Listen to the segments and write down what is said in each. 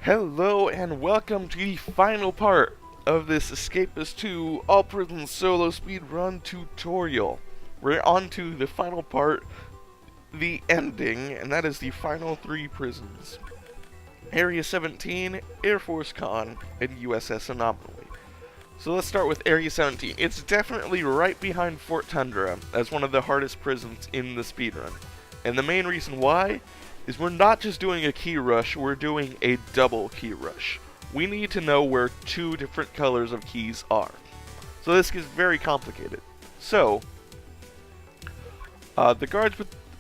Hello and welcome to the final part of this Escapists 2 All Prison Solo Speedrun tutorial. We're on to the final part, the ending, and that is the final 3 prisons. Area 17, Air Force Con, and USS Anomaly. So let's start with Area 17. It's definitely right behind Fort Tundra as one of the hardest prisons in the speedrun. And the main reason why is we're not just doing a key rush, we're doing a double key rush. We need to know where 2 different colors of keys are. So this gets very complicated. So,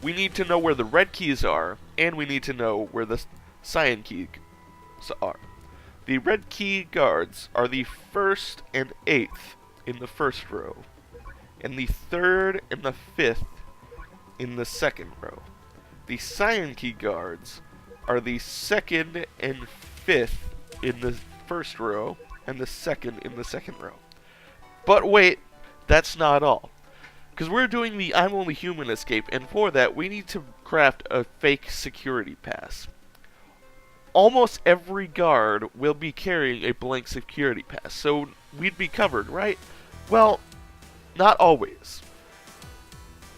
we need to know where the red keys are, and we need to know where the cyan keys are. The red key guards are the 1st and 8th in the 1st row, and the 3rd and the 5th in the 2nd row. The cyan key guards are the 2nd and 5th in the 1st row, and the 2nd in the 2nd row. But wait, that's not all. Because we're doing the I'm Only Human escape, and for that we need to craft a fake security pass. Almost every guard will be carrying a blank security pass, so we'd be covered, right? Well, not always.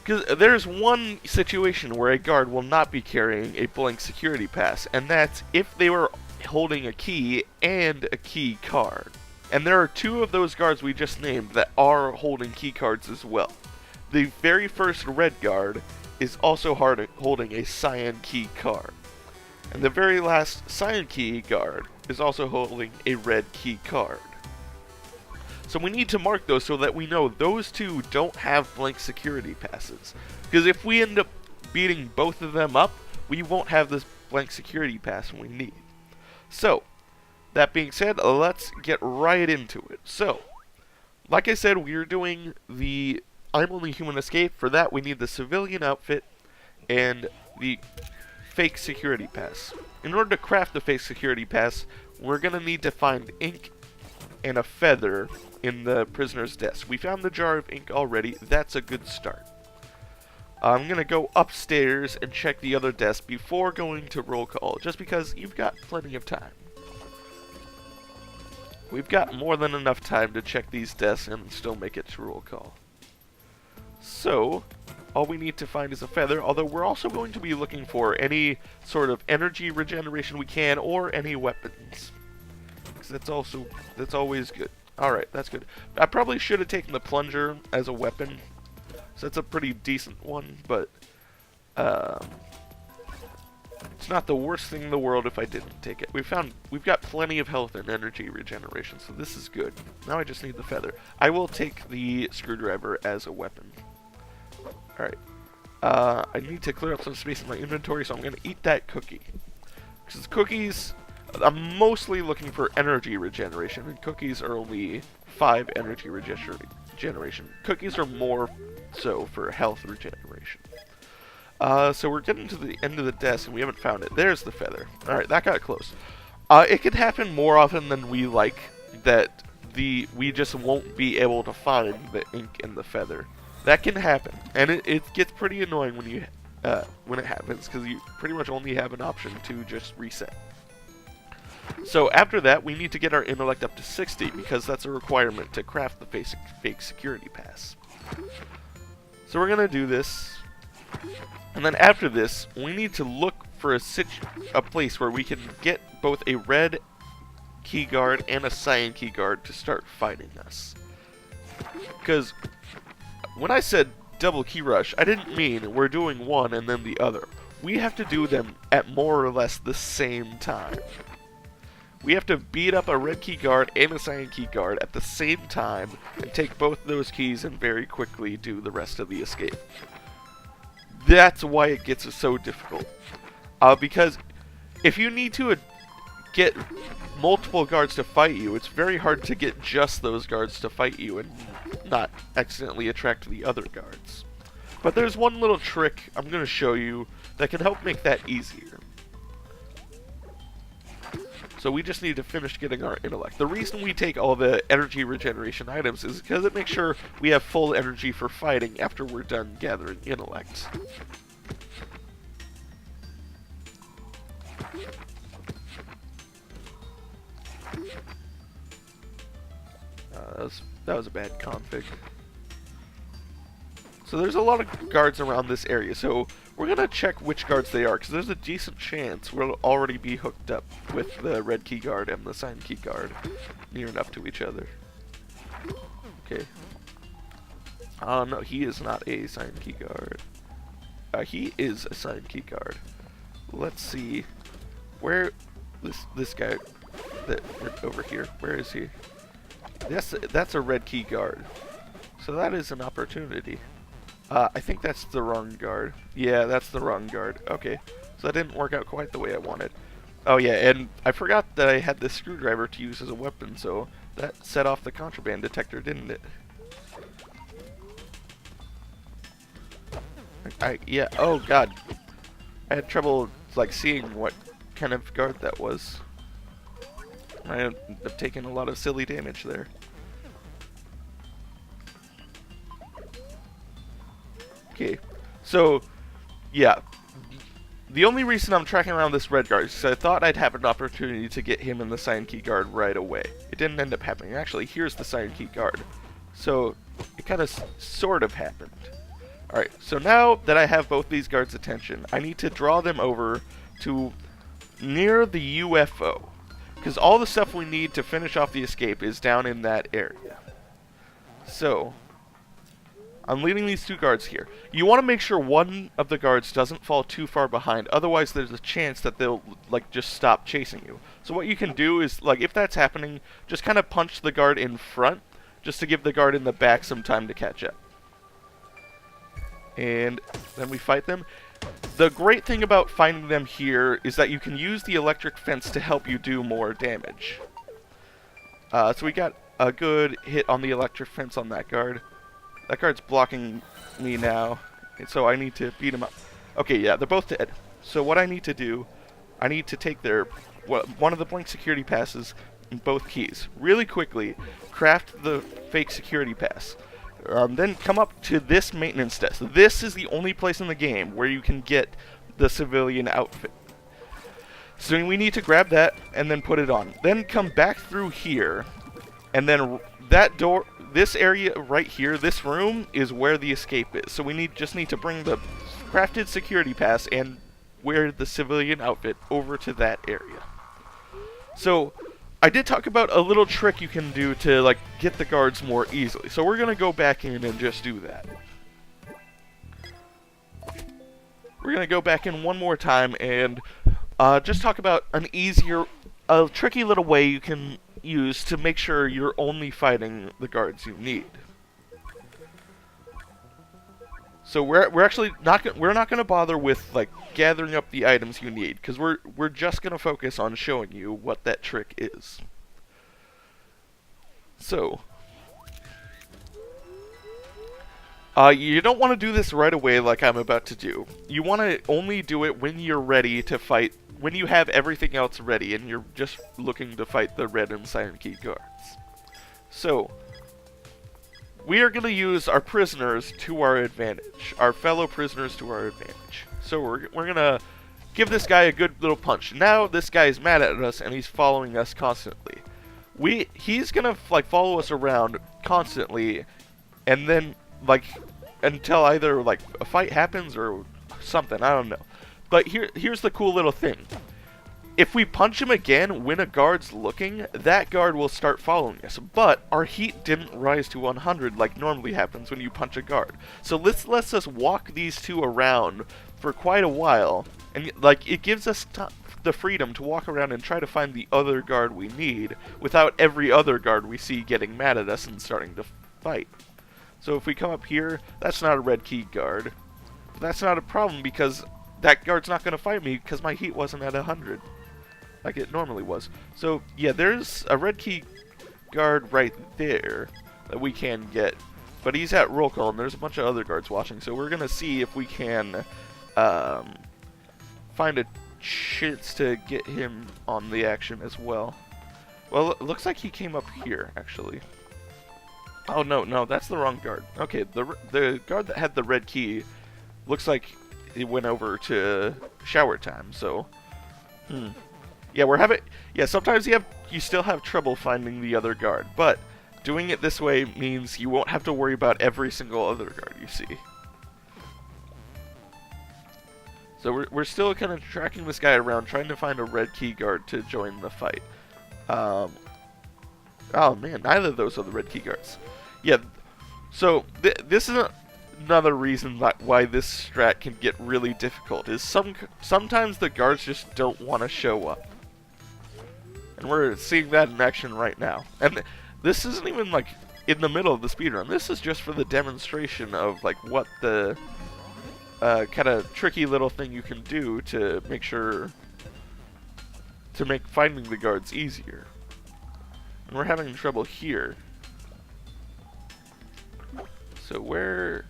Because there's one situation where a guard will not be carrying a blank security pass, and that's if they were holding a key and a key card. And there are 2 of those guards we just named that are holding key cards as well. The very first red guard is also holding a cyan key card. And the very last cyan key guard is also holding a red key card. So we need to mark those so that we know those 2 don't have blank security passes. Because if we end up beating both of them up, we won't have this blank security pass we need. So, that being said, let's get right into it. So, like I said, we're doing the I'm Only Human escape. For that, we need the civilian outfit and the fake security pass. In order to craft the fake security pass, we're going to need to find ink and a feather in the prisoner's desk. We found the jar of ink already. That's a good start. I'm going to go upstairs and check the other desk before going to roll call, just because you've got plenty of time. We've got more than enough time to check these desks and still make it to roll call. So, all we need to find is a feather, although we're also going to be looking for any sort of energy regeneration we can, or any weapons. That's always good. Alright, that's good. I probably should have taken the plunger as a weapon. So that's a pretty decent one, but it's not the worst thing in the world if I didn't take it. We've got plenty of health and energy regeneration, so this is good. Now I just need the feather. I will take the screwdriver as a weapon. Alright. I need to clear up some space in my inventory, so I'm going to eat that cookie. Because cookies, I'm mostly looking for energy regeneration, and cookies are only 5 energy regeneration. Cookies are more so for health regeneration. So we're getting to the end of the desk, and we haven't found it. There's the feather. Alright, that got close. It could happen more often than we like, that we just won't be able to find the ink and the feather. That can happen, and it gets pretty annoying when it happens, because you pretty much only have an option to just reset. So after that, we need to get our intellect up to 60, because that's a requirement to craft the fake security pass. So we're going to do this, and then after this, we need to look for a place where we can get both a red key guard and a cyan key guard to start fighting us. Because when I said double key rush, I didn't mean we're doing one and then the other. We have to do them at more or less the same time. We have to beat up a red key guard and a cyan key guard at the same time and take both those keys and very quickly do the rest of the escape. That's why it gets so difficult. Because if you need to get multiple guards to fight you, it's very hard to get just those guards to fight you and not accidentally attract the other guards. But there's one little trick I'm going to show you that can help make that easier. So we just need to finish getting our intellect. The reason we take all the energy regeneration items is because it makes sure we have full energy for fighting after we're done gathering intellect. That was a bad config. So there's a lot of guards around this area, so we're going to check which guards they are, because there's a decent chance we'll already be hooked up with the red key guard and the sign key guard near enough to each other. Okay. No, he is not a sign key guard. He is a sign key guard. Let's see where this guy that over here. Where is he? That's a red key guard. So that is an opportunity. I think that's the wrong guard. Yeah, that's the wrong guard. Okay, so that didn't work out quite the way I wanted. Oh yeah, and I forgot that I had this screwdriver to use as a weapon, so that set off the contraband detector, didn't it? Yeah, oh god. I had trouble, like, seeing what kind of guard that was. I ended up taking a lot of silly damage there. Okay, so, yeah. The only reason I'm tracking around this red guard is because I thought I'd have an opportunity to get him and the sign key guard right away. It didn't end up happening. Actually, here's the sign key guard. So, it kind of sort of happened. Alright, so now that I have both these guards' attention, I need to draw them over to near the UFO. Because all the stuff we need to finish off the escape is down in that area. So, I'm leaving these two guards here. You want to make sure one of the guards doesn't fall too far behind, otherwise there's a chance that they'll, like, just stop chasing you. So what you can do is, like, if that's happening, just kind of punch the guard in front, just to give the guard in the back some time to catch up. And then we fight them. The great thing about finding them here is that you can use the electric fence to help you do more damage. So we got a good hit on the electric fence on that guard. That guard's blocking me now, and so I need to beat him up. Okay, yeah, they're both dead. So what I need to do, I need to take one of the blank security passes and both keys. Really quickly, craft the fake security pass. Then come up to this maintenance desk. This is the only place in the game where you can get the civilian outfit. So we need to grab that and then put it on. Then come back through here, and then that door, this area right here, this room, is where the escape is. So we just need to bring the crafted security pass and wear the civilian outfit over to that area. So I did talk about a little trick you can do to, like, get the guards more easily. So we're gonna go back in and just do that. We're gonna go back in one more time and just talk about a tricky little way you can use to make sure you're only fighting the guards you need. So we're actually not going to bother with, like, gathering up the items you need, because we're just going to focus on showing you what that trick is. So you don't want to do this right away like I'm about to do. You want to only do it when you're ready to fight, when you have everything else ready and you're just looking to fight the red and sign key guards. So we are going to use our prisoners to our advantage, our fellow prisoners to our advantage. So we're going to give this guy a good little punch. Now this guy is mad at us and he's following us constantly. He's going to, like, follow us around constantly, and then, like, until either, like, a fight happens or something, I don't know. But here's the cool little thing. If we punch him again when a guard's looking, that guard will start following us. But our heat didn't rise to 100 like normally happens when you punch a guard. So this lets us walk these two around for quite a while. And, like, it gives us the freedom to walk around and try to find the other guard we need without every other guard we see getting mad at us and starting to fight. So if we come up here, that's not a red key guard. But that's not a problem because that guard's not going to fight me because my heat wasn't at 100. Like it normally was. So, yeah, there's a red key guard right there that we can get. But he's at roll call, and there's a bunch of other guards watching. So we're going to see if we can find a chance to get him on the action as well. Well, it looks like he came up here, actually. Oh, no, that's the wrong guard. Okay, the guard that had the red key looks like it went over to shower time, so... Yeah, sometimes you still have trouble finding the other guard, but doing it this way means you won't have to worry about every single other guard you see. So we're still kind of tracking this guy around, trying to find a red key guard to join the fight. Oh man, neither of those are the red key guards. Yeah, so this is another reason why this strat can get really difficult, is sometimes the guards just don't want to show up. And we're seeing that in action right now. And this isn't even like in the middle of the speedrun. This is just for the demonstration of like what the kind of tricky little thing you can do to make finding the guards easier. And we're having trouble here. So where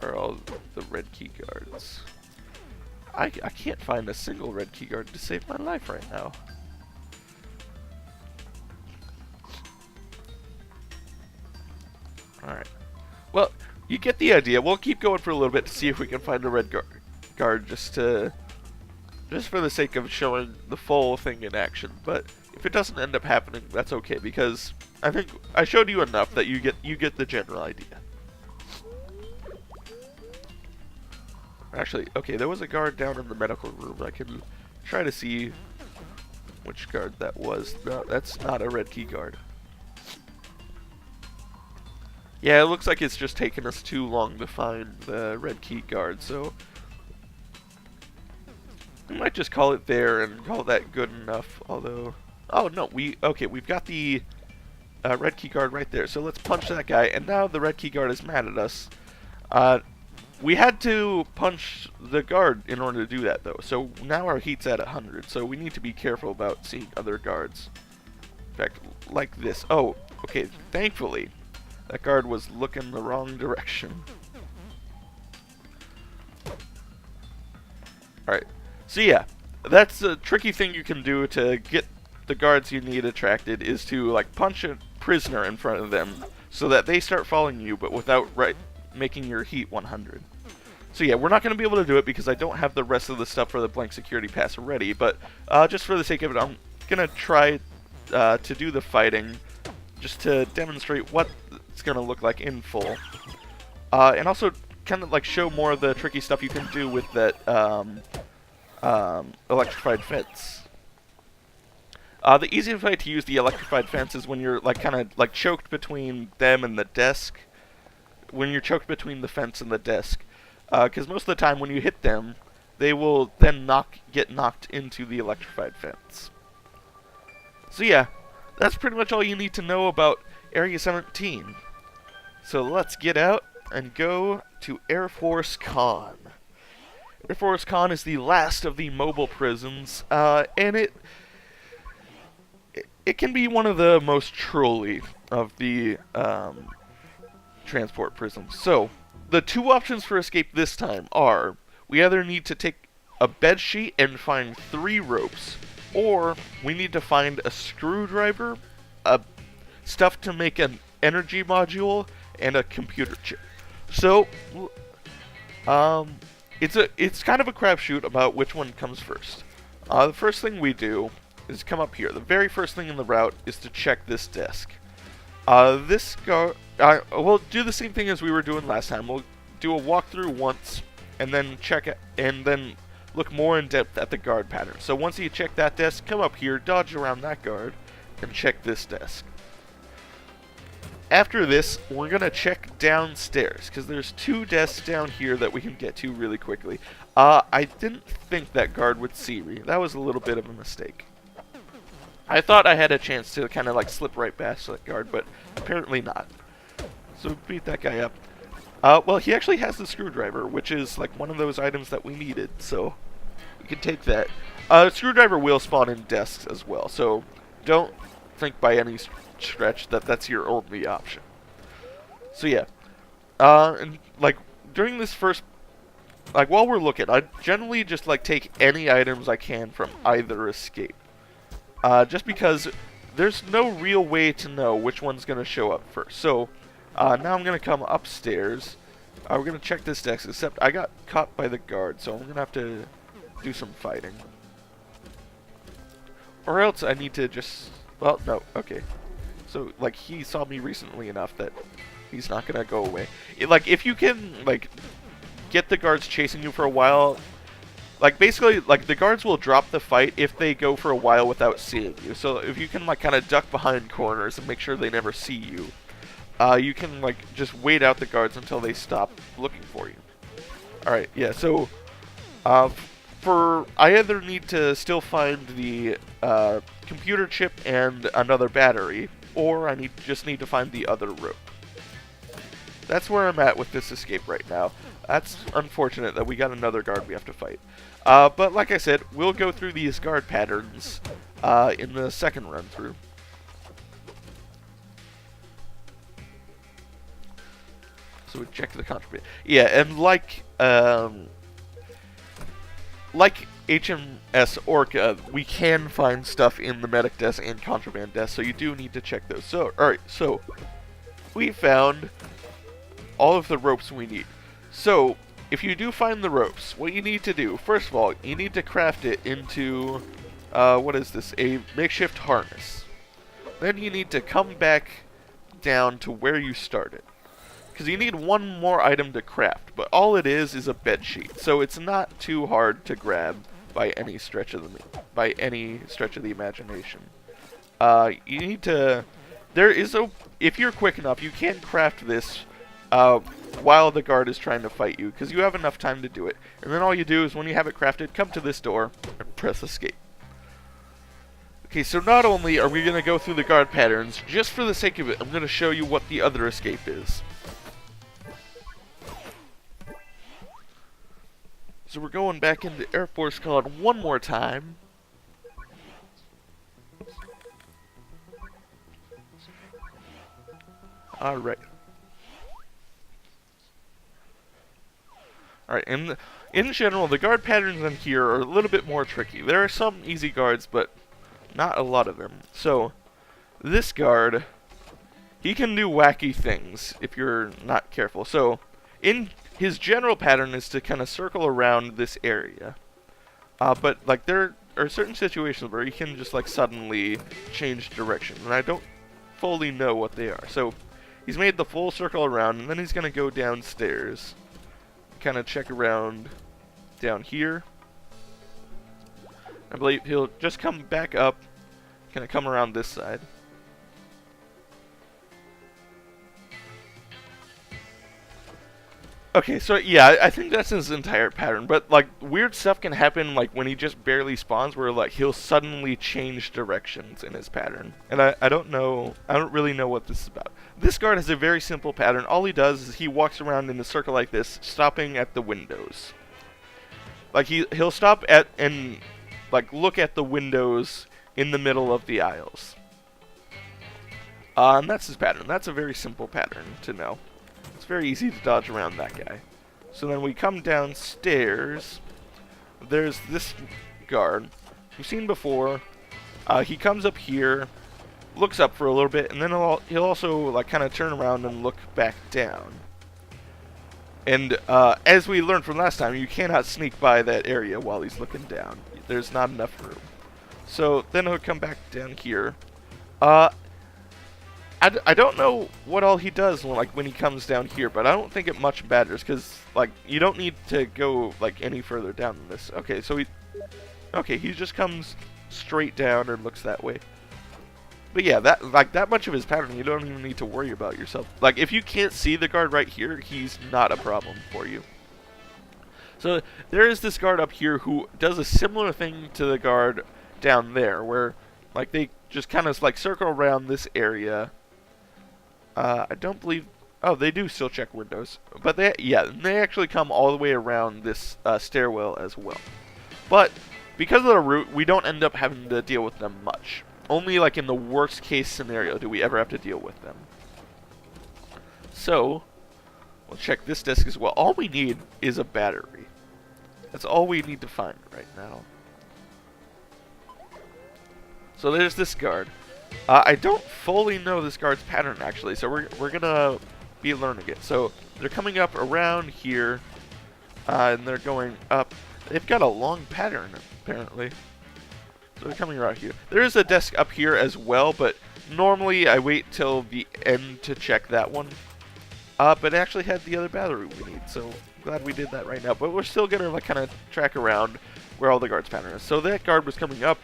are all the red key guards? I can't find a single red key guard to save my life right now. Alright. Well, you get the idea. We'll keep going for a little bit to see if we can find a red guard just for the sake of showing the full thing in action. But if it doesn't end up happening, that's okay, because I think I showed you enough that you get the general idea. Actually, okay, there was a guard down in the medical room. I can try to see which guard that was. No, that's not a red key guard. Yeah, it looks like it's just taken us too long to find the red key guard, so we might just call it there and call that good enough, although... Oh, no, we've got the red key guard right there, so let's punch that guy, and now the red key guard is mad at us. We had to punch the guard in order to do that, though, so now our heat's at 100, so we need to be careful about seeing other guards. In fact, like this. Oh, okay, thankfully, that guard was looking the wrong direction. Alright, so yeah, that's a tricky thing you can do to get the guards you need attracted, is to like punch a prisoner in front of them so that they start following you, but without making your heat 100. So yeah, we're not going to be able to do it because I don't have the rest of the stuff for the blank security pass ready, but just for the sake of it, I'm going to try to do the fighting just to demonstrate what it's going to look like in full. And also kind of like show more of the tricky stuff you can do with that electrified fence. The easiest way to use the electrified fence is when you're like kind of like choked between them and the desk. When you're choked between the fence and the desk. Because most of the time when you hit them, they will then get knocked into the electrified fence. So yeah, that's pretty much all you need to know about Area 17. So let's get out and go to Air Force Con. Air Force Con is the last of the mobile prisons, and it can be one of the most trolly of the transport prisons. So the two options for escape this time are, we either need to take a bed sheet and find 3 ropes, or we need to find a screwdriver, stuff to make an energy module, and a computer chip. So it's kind of a crapshoot about which one comes first. The first thing we do is come up here. The very first thing in the route is to check this desk. We'll do the same thing as we were doing last time. We'll do a walkthrough once, and then check it, and then look more in depth at the guard pattern. So once you check that desk, come up here, dodge around that guard, and check this desk. After this, we're going to check downstairs, because there's 2 desks down here that we can get to really quickly. I didn't think that guard would see me. That was a little bit of a mistake. I thought I had a chance to kind of like slip right past that guard, but apparently not. So beat that guy up. Well, he actually has the screwdriver, which is like one of those items that we needed, so we can take that. Screwdriver will spawn in desks as well, so don't think by any stretch that that's your only option. So yeah, and like during this first, like while we're looking, I generally just like take any items I can from either escape. Just because there's no real way to know which one's going to show up first. So, now I'm going to come upstairs. We're going to check this desk, except I got caught by the guard, so I'm going to have to do some fighting. Or else I need to just... Well, no, okay. So, like, he saw me recently enough that he's not gonna go away. Like, if you can, like, get the guards chasing you for a while... Like, basically, like, the guards will drop the fight if they go for a while without seeing you. So, if you can, like, kind of duck behind corners and make sure they never see you, you can, like, just wait out the guards until they stop looking for you. Alright, yeah, so, I either need to still find the, computer chip and another battery, or I just need to find the other rope. That's where I'm at with this escape right now. That's unfortunate that we got another guard we have to fight. But like I said, we'll go through these guard patterns in the second run through. So we check the contraband. Yeah, and like HMS Orca, we can find stuff in the medic desk and contraband desk, so you do need to check those. So, alright, so we found all of the ropes we need. So, if you do find the ropes, what you need to do, first of all, you need to craft it into, what is this, a makeshift harness. Then you need to come back down to where you started. Because you need one more item to craft, but all it is a bed sheet. So it's not too hard to grab by any stretch of the imagination. You need to, if you're quick enough, you can craft this while the guard is trying to fight you, because you have enough time to do it. And then all you do is, when you have it crafted, come to this door and press escape. Okay, so not only are we going to go through the guard patterns, just for the sake of it, I'm going to show you what the other escape is. So we're going back into Air Force Code one more time. Alright. Alright, and in general, the guard patterns in here are a little bit more tricky. There are some easy guards, but not a lot of them. So, this guard, he can do wacky things if you're not careful. So, in his general pattern is to kind of circle around this area. But, like, there are certain situations where he can just, like, suddenly change direction, and I don't fully know what they are. So, he's made the full circle around, and then he's going to go downstairs. Kind of check around down here. I believe he'll just come back up, kind of come around this side. Okay, so yeah, I think that's his entire pattern, but like weird stuff can happen like when he just barely spawns where like he'll suddenly change directions in his pattern. And I don't really know what this is about. This guard has a very simple pattern. All he does is he walks around in a circle like this, stopping at the windows. Like he'll stop at and like look at the windows in the middle of the aisles. And that's his pattern. That's a very simple pattern to know. It's very easy to dodge around that guy. So then we come downstairs. There's this guard we've seen before. He comes up here, looks up for a little bit, and then he'll also like kind of turn around and look back down. And as we learned from last time, you cannot sneak by that area while he's looking down. There's not enough room. So then he'll come back down here. I don't know what all he does when he comes down here, but I don't think it much matters because like you don't need to go like any further down than this. Okay, so he just comes straight down and looks that way. But yeah, that much of his pattern, you don't even need to worry about yourself. Like if you can't see the guard right here, he's not a problem for you. So there is this guard up here who does a similar thing to the guard down there, where like they just kind of like circle around this area. I don't believe... Oh, they do still check windows. But they actually come all the way around this stairwell as well. But because of the route, we don't end up having to deal with them much. Only like in the worst case scenario do we ever have to deal with them. So, we'll check this desk as well. All we need is a battery. That's all we need to find right now. So there's this guard. I don't fully know this guard's pattern actually, so we're gonna be learning it. So they're coming up around here, and they're going up. They've got a long pattern apparently. So they're coming around here. There is a desk up here as well, but normally I wait till the end to check that one. But it actually had the other battery we need, so glad we did that right now. But we're still gonna like kind of track around where all the guards' pattern is. So that guard was coming up,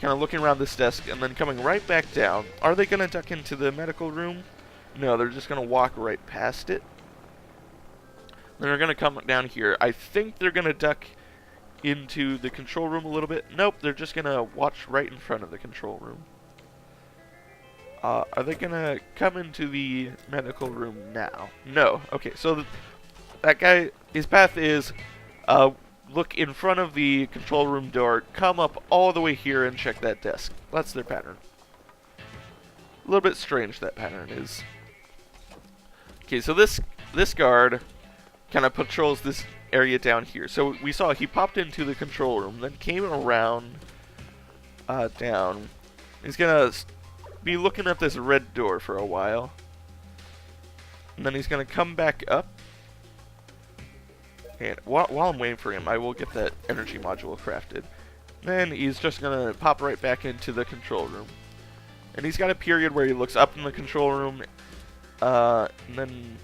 kind of looking around this desk, and then coming right back down. Are they gonna duck into the medical room? No, they're just gonna walk right past it. Then they're gonna come down here. I think they're gonna duck into the control room a little bit. Nope, they're just gonna watch right in front of the control room. Are they gonna come into the medical room now? No. Okay, so that guy, his path is look in front of the control room door, come up all the way here and check that desk. That's their pattern. A little bit strange, that pattern is. Okay, so this guard kind of patrols this area down here. So we saw he popped into the control room, then came around down. He's gonna be looking at this red door for a while, and then he's gonna come back up. And while I'm waiting for him, I will get that energy module crafted. Then he's just gonna pop right back into the control room, and he's got a period where he looks up in the control room, and then.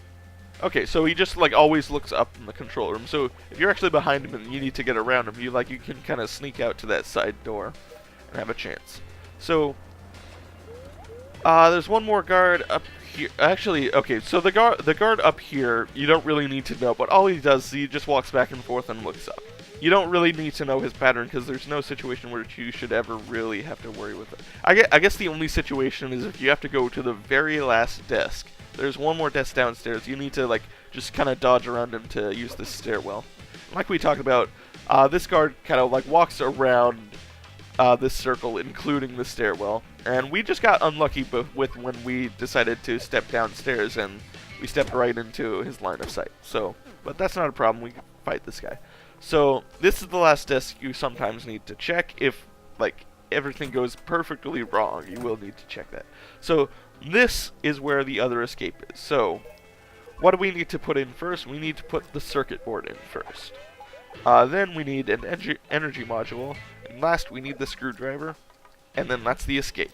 Okay, so he just like always looks up in the control room. So if you're actually behind him and you need to get around him, you can kind of sneak out to that side door and have a chance. So there's one more guard up here. Actually, okay, so the guard up here, you don't really need to know, but all he does is he just walks back and forth and looks up. You don't really need to know his pattern because there's no situation where you should ever really have to worry with it. I guess the only situation is if you have to go to the very last desk. There's one more desk downstairs. You need to like just kind of dodge around him to use this stairwell. Like we talked about, this guard kind of like walks around this circle, including the stairwell. And we just got unlucky with when we decided to step downstairs, and we stepped right into his line of sight. So, but that's not a problem. We can fight this guy. So this is the last desk you sometimes need to check. If like everything goes perfectly wrong, you will need to check that. So this is where the other escape is. So what do we need to put in first? We need to put the circuit board in first. Then we need an energy module. And last, we need the screwdriver. And then that's the escape.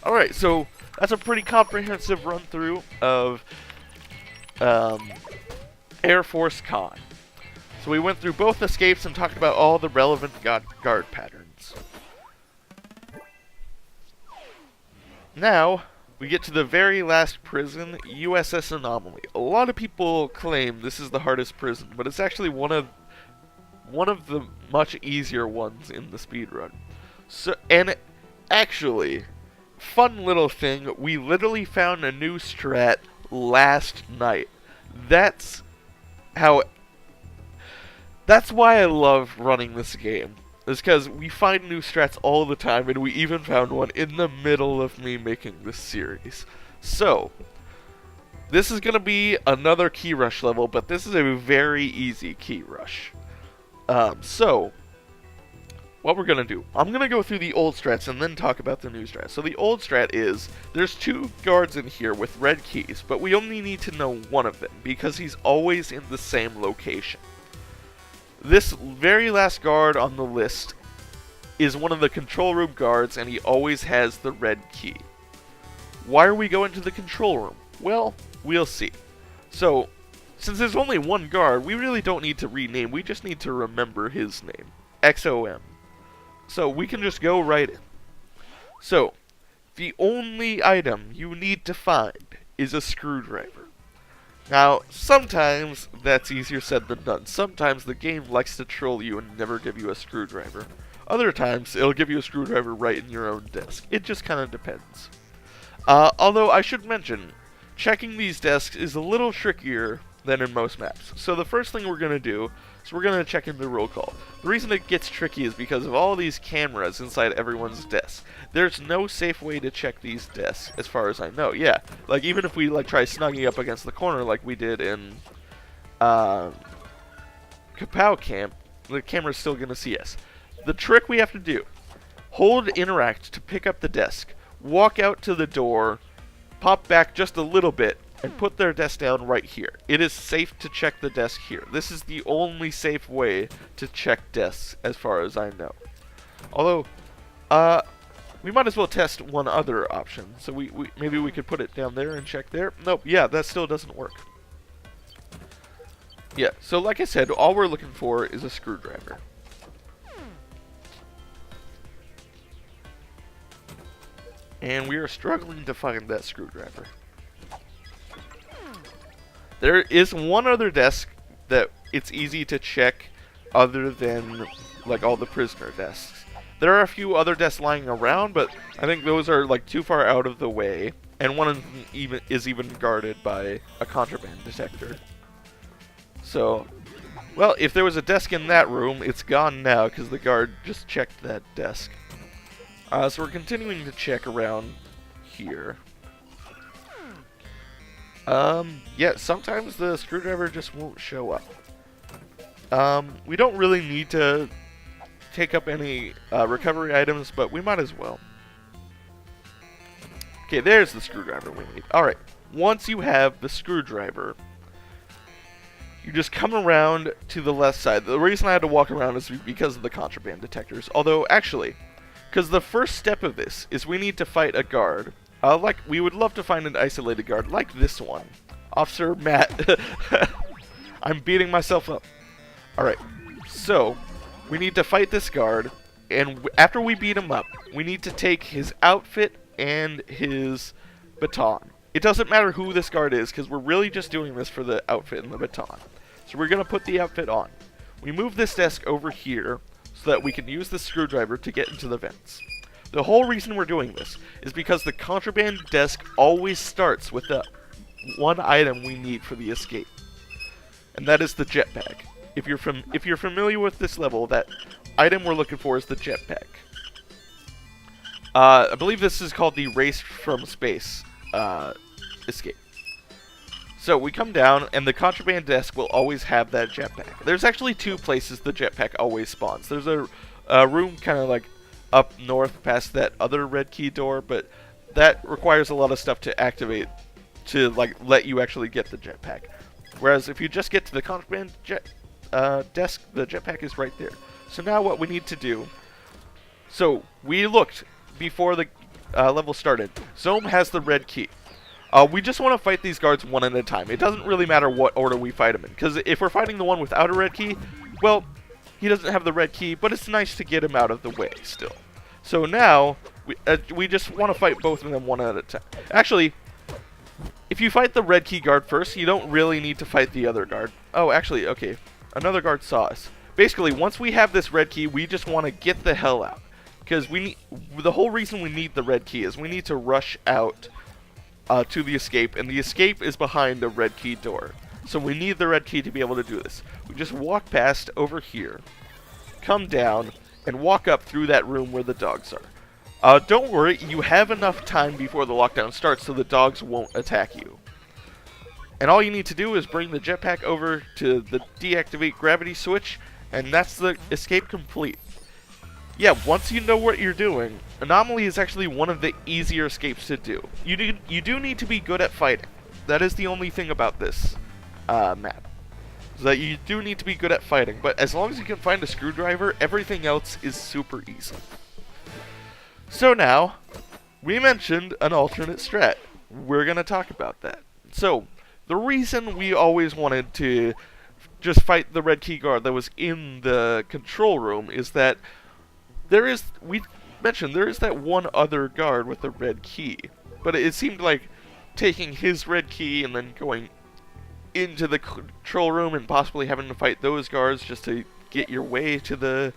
Alright, so that's a pretty comprehensive run through of Air Force Con. So we went through both escapes and talked about all the relevant guard patterns. Now, we get to the very last prison, USS Anomaly. A lot of people claim this is the hardest prison, but it's actually one of the much easier ones in the speedrun. So, and actually, fun little thing, we literally found a new strat last night. That's why I love running this game. Is because we find new strats all the time, and we even found one in the middle of me making this series. So, this is going to be another key rush level, but this is a very easy key rush. So, what we're going to do, I'm going to go through the old strats and then talk about the new strats. So the old strat is, there's two guards in here with red keys, but we only need to know one of them, because he's always in the same location. This very last guard on the list is one of the control room guards, and he always has the red key. Why are we going to the control room? Well, we'll see. So, since there's only one guard, we really don't need to rename, we just need to remember his name. XOM. So, we can just go right in. So, the only item you need to find is a screwdriver. Now, sometimes that's easier said than done. Sometimes the game likes to troll you and never give you a screwdriver. Other times, it'll give you a screwdriver right in your own desk. It just kind of depends. Although, I should mention, checking these desks is a little trickier than in most maps. So the first thing we're going to do is we're going to check into roll call. The reason it gets tricky is because of all these cameras inside everyone's desk. There's no safe way to check these desks, as far as I know. Yeah, like even if we like try snugging up against the corner like we did in Kapow Camp, the camera's still going to see us. The trick we have to do, hold interact to pick up the desk, walk out to the door, pop back just a little bit, and put their desk down right here. It is safe to check the desk here. This is the only safe way to check desks, as far as I know. Although, We might as well test one other option. So maybe we could put it down there and check there. Nope, yeah, that still doesn't work. Yeah, so like I said, all we're looking for is a screwdriver. And we are struggling to find that screwdriver. There is one other desk that it's easy to check other than like all the prisoner desks. There are a few other desks lying around, but I think those are like too far out of the way, and one of them is even guarded by a contraband detector. So, well, if there was a desk in that room, it's gone now because the guard just checked that desk. So we're continuing to check around here. Yeah, sometimes the screwdriver just won't show up. We don't really need to take up any recovery items, but we might as well. Okay, there's the screwdriver we need. Alright, once you have the screwdriver, you just come around to the left side. The reason I had to walk around is because of the contraband detectors. Although, actually, because the first step of this is we need to fight a guard. Like, we would love to find an isolated guard, like this one. Officer Matt. I'm beating myself up. Alright, so, we need to fight this guard, and after we beat him up, we need to take his outfit and his baton. It doesn't matter who this guard is, because we're really just doing this for the outfit and the baton. So we're going to put the outfit on. We move this desk over here, so that we can use the screwdriver to get into the vents. The whole reason we're doing this is because the contraband desk always starts with the one item we need for the escape, and that is the jetpack. If you're familiar with this level, that item we're looking for is the jetpack. I believe this is called the Race from Space escape. So we come down, and the contraband desk will always have that jetpack. There's actually two places the jetpack always spawns. There's a room kind of like up north past that other red key door, but that requires a lot of stuff to activate to like let you actually get the jetpack. Whereas if you just get to the contraband desk, the jetpack is right there. So now what we need to do, so we looked before the level started. Zome has the red key. We just want to fight these guards one at a time. It doesn't really matter what order we fight them in, because if we're fighting the one without a red key, well, he doesn't have the red key, but it's nice to get him out of the way still. So now, we just want to fight both of them one at a time. Actually, if you fight the red key guard first, you don't really need to fight the other guard. Oh, actually, okay, another guard saw us. Basically, once we have this red key, we just want to get the hell out. Because the whole reason we need the red key is we need to rush out to the escape, and the escape is behind the red key door. So we need the red key to be able to do this. We just walk past over here, come down, and walk up through that room where the dogs are. Don't worry, you have enough time before the lockdown starts so the dogs won't attack you. And all you need to do is bring the jetpack over to the deactivate gravity switch, and that's the escape complete. Yeah, once you know what you're doing, Anomaly is actually one of the easier escapes to do. You do need to be good at fighting. That is the only thing about this map. Is that you do need to be good at fighting, but as long as you can find a screwdriver, everything else is super easy. So now, we mentioned an alternate strat. We're going to talk about that. So, the reason we always wanted to just fight the red key guard that was in the control room is that we mentioned there is that one other guard with the red key, but it seemed like taking his red key and then going into the control room and possibly having to fight those guards just to get your way to the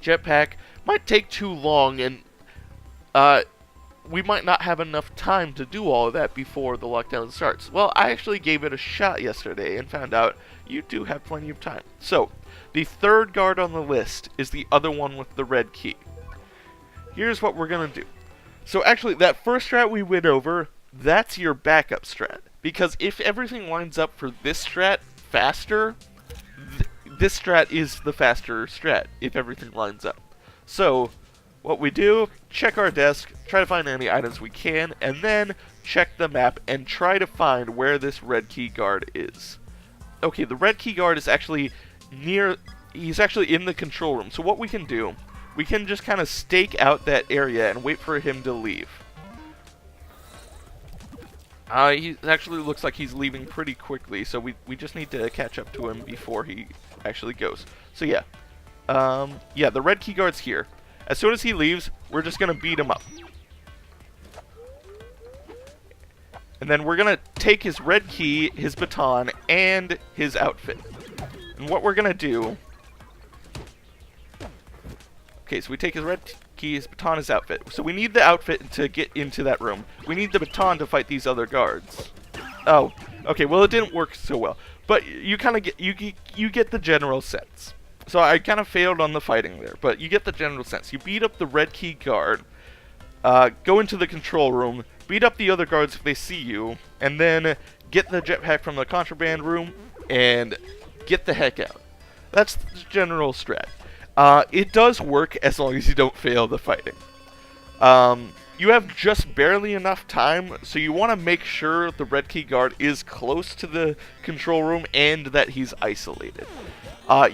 jetpack might take too long, and we might not have enough time to do all of that before the lockdown starts. Well, I actually gave it a shot yesterday and found out you do have plenty of time. So, the third guard on the list is the other one with the red key. Here's what we're going to do. So actually, that first strat we went over, that's your backup strat. Because if everything lines up for this strat faster, this strat is the faster strat if everything lines up. So, what we do, check our desk, try to find any items we can, and then check the map and try to find where this red key guard is. Okay, the red key guard is actually he's actually in the control room. So what we can do we can just kind of stake out that area and wait for him to leave. He actually looks like he's leaving pretty quickly, so we just need to catch up to him before he actually goes. So yeah. Yeah, the red key guard's here. As soon as he leaves, we're just going to beat him up. And then we're going to take his red key, his baton, and his outfit. And what we're going to do... Okay, so we take his red key, his baton, his outfit. So we need the outfit to get into that room. We need the baton to fight these other guards. Oh, okay, well it didn't work so well. But you kind of get, you get the general sense. So I kind of failed on the fighting there, but you get the general sense. You beat up the red key guard, go into the control room, beat up the other guards if they see you, and then get the jetpack from the contraband room, and get the heck out. That's the general strat. It does work as long as you don't fail the fighting. You have just barely enough time, so you want to make sure the red key guard is close to the control room and that he's isolated.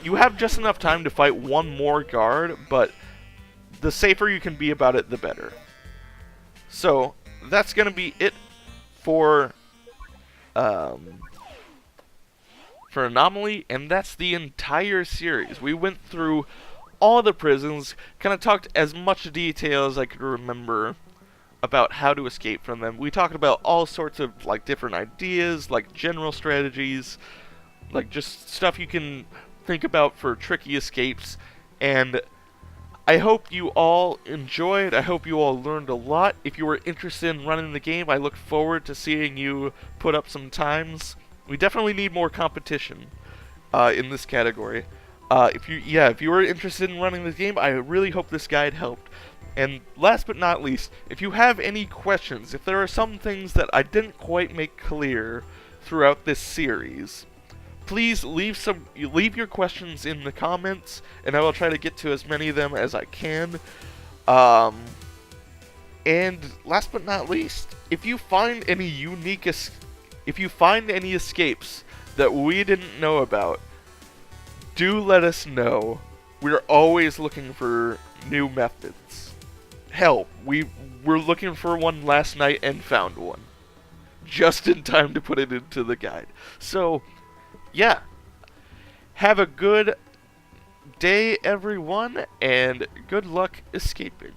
You have just enough time to fight one more guard, but the safer you can be about it, the better. So, that's going to be it for Anomaly, and that's the entire series. We went through all the prisons, kind of talked as much detail as I could remember about how to escape from them. We talked about all sorts of like different ideas, like general strategies, like just stuff you can think about for tricky escapes, and I hope you all enjoyed. I hope you all learned a lot. If you were interested in running the game, I look forward to seeing you put up some times. We definitely need more competition in this category. If you were interested in running the game, I really hope this guide helped. And last but not least, if you have any questions, if there are some things that I didn't quite make clear throughout this series, please leave your questions in the comments, and I will try to get to as many of them as I can. And last but not least, if you find any any escapes that we didn't know about, do let us know. We're always looking for new methods. Hell, we were looking for one last night and found one. Just in time to put it into the guide. So, yeah. Have a good day, everyone, and good luck escaping.